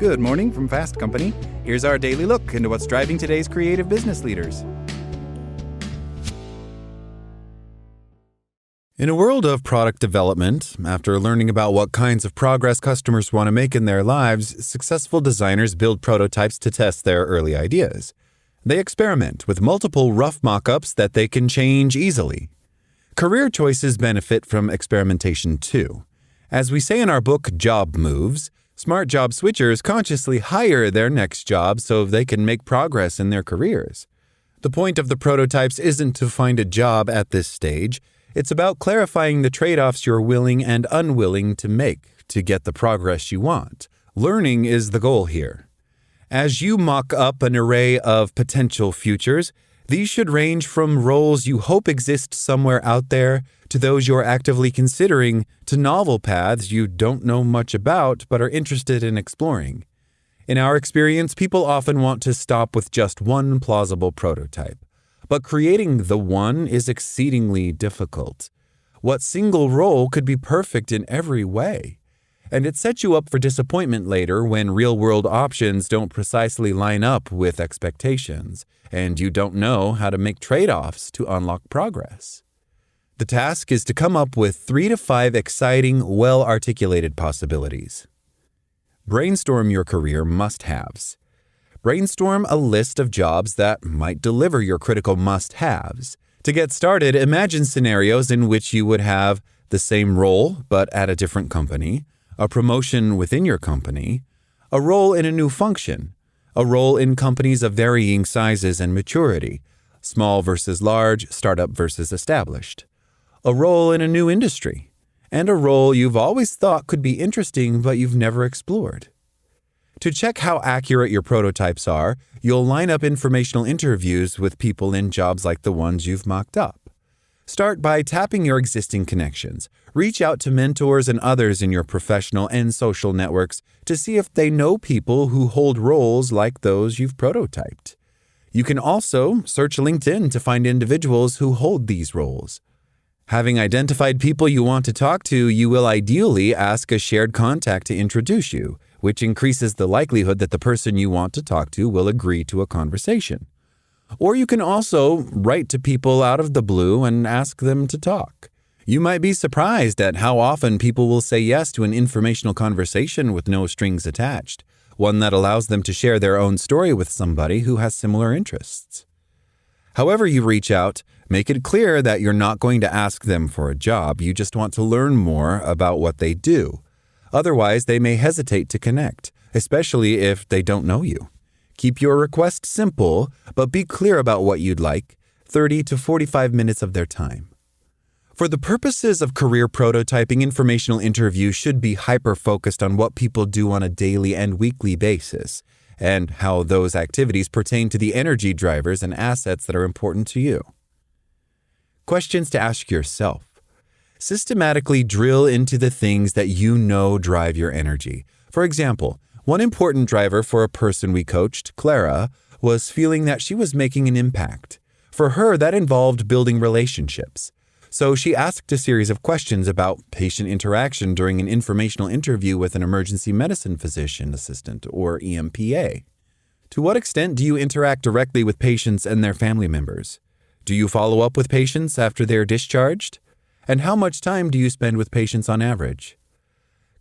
Good morning from Fast Company. Here's our daily look into what's driving today's creative business leaders. In a world of product development, after learning about what kinds of progress customers want to make in their lives, successful designers build prototypes to test their early ideas. They experiment with multiple rough mock-ups that they can change easily. Career choices benefit from experimentation too. As we say in our book, Job Moves, smart job switchers consciously hire their next job so they can make progress in their careers. The point of the prototypes isn't to find a job at this stage. It's about clarifying the trade-offs you're willing and unwilling to make to get the progress you want. Learning is the goal here. As you mock up an array of potential futures, these should range from roles you hope exist somewhere out there to those you're actively considering to novel paths you don't know much about but are interested in exploring. In our experience, people often want to stop with just one plausible prototype. But creating the one is exceedingly difficult. What single role could be perfect in every way? And it sets you up for disappointment later when real-world options don't precisely line up with expectations, and you don't know how to make trade-offs to unlock progress. The task is to come up with 3 to 5 exciting, well-articulated possibilities. Brainstorm your career must-haves. Brainstorm a list of jobs that might deliver your critical must-haves. To get started, imagine scenarios in which you would have the same role but at a different company, a promotion within your company, a role in a new function, a role in companies of varying sizes and maturity, small versus large, startup versus established, a role in a new industry, and a role you've always thought could be interesting but you've never explored. To check how accurate your prototypes are, you'll line up informational interviews with people in jobs like the ones you've mocked up. Start by tapping your existing connections. Reach out to mentors and others in your professional and social networks to see if they know people who hold roles like those you've prototyped. You can also search LinkedIn to find individuals who hold these roles. Having identified people you want to talk to, you will ideally ask a shared contact to introduce you, which increases the likelihood that the person you want to talk to will agree to a conversation. Or you can also write to people out of the blue and ask them to talk. You might be surprised at how often people will say yes to an informational conversation with no strings attached, one that allows them to share their own story with somebody who has similar interests. However you reach out, make it clear that you're not going to ask them for a job. You just want to learn more about what they do. Otherwise, they may hesitate to connect, especially if they don't know you. Keep your request simple, but be clear about what you'd like, 30 to 45 minutes of their time. For the purposes of career prototyping, informational interviews should be hyper-focused on what people do on a daily and weekly basis, and how those activities pertain to the energy drivers and assets that are important to you. Questions to ask yourself. Systematically drill into the things that you know drive your energy. For example, one important driver for a person we coached, Clara, was feeling that she was making an impact. For her, that involved building relationships. So she asked a series of questions about patient interaction during an informational interview with an emergency medicine physician assistant, or EMPA. To what extent do you interact directly with patients and their family members? Do you follow up with patients after they're discharged? And how much time do you spend with patients on average?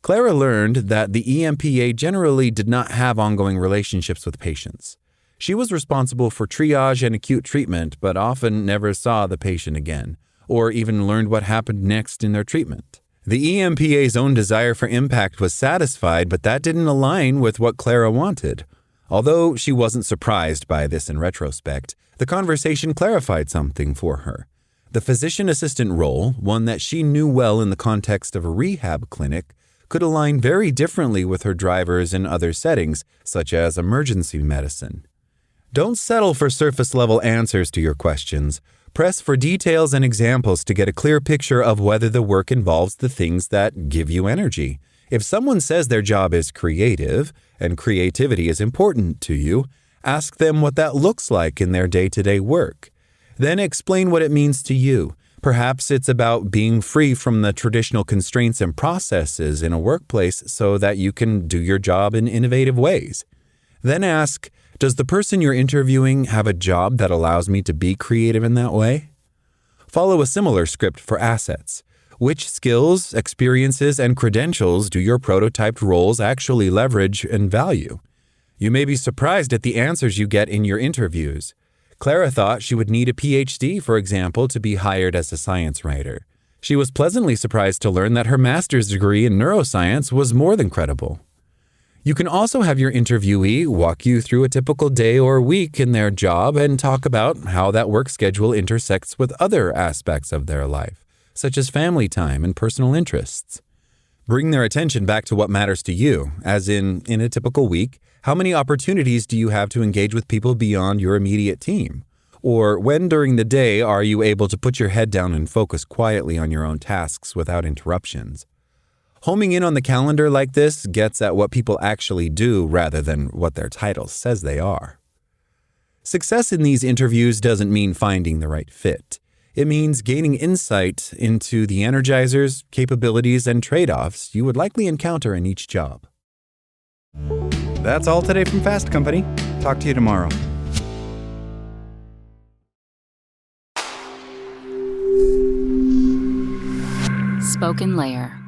Clara learned that the EMPA generally did not have ongoing relationships with patients. She was responsible for triage and acute treatment, but often never saw the patient again, or even learned what happened next in their treatment. The EMPA's own desire for impact was satisfied, but that didn't align with what Clara wanted. Although she wasn't surprised by this in retrospect, the conversation clarified something for her. The physician assistant role, one that she knew well in the context of a rehab clinic, could align very differently with her drivers in other settings, such as emergency medicine. Don't settle for surface-level answers to your questions. Press for details and examples to get a clear picture of whether the work involves the things that give you energy. If someone says their job is creative, and creativity is important to you, ask them what that looks like in their day-to-day work. Then explain what it means to you. Perhaps it's about being free from the traditional constraints and processes in a workplace so that you can do your job in innovative ways. Then ask, does the person you're interviewing have a job that allows me to be creative in that way? Follow a similar script for assets. Which skills, experiences, and credentials do your prototyped roles actually leverage and value? You may be surprised at the answers you get in your interviews. Clara thought she would need a PhD, for example, to be hired as a science writer. She was pleasantly surprised to learn that her master's degree in neuroscience was more than credible. You can also have your interviewee walk you through a typical day or week in their job and talk about how that work schedule intersects with other aspects of their life, such as family time and personal interests. Bring their attention back to what matters to you, as in a typical week, how many opportunities do you have to engage with people beyond your immediate team? Or when during the day are you able to put your head down and focus quietly on your own tasks without interruptions? Homing in on the calendar like this gets at what people actually do rather than what their title says they are. Success in these interviews doesn't mean finding the right fit. It means gaining insight into the energizers, capabilities, and trade-offs you would likely encounter in each job. That's all today from Fast Company. Talk to you tomorrow. Spoken Layer.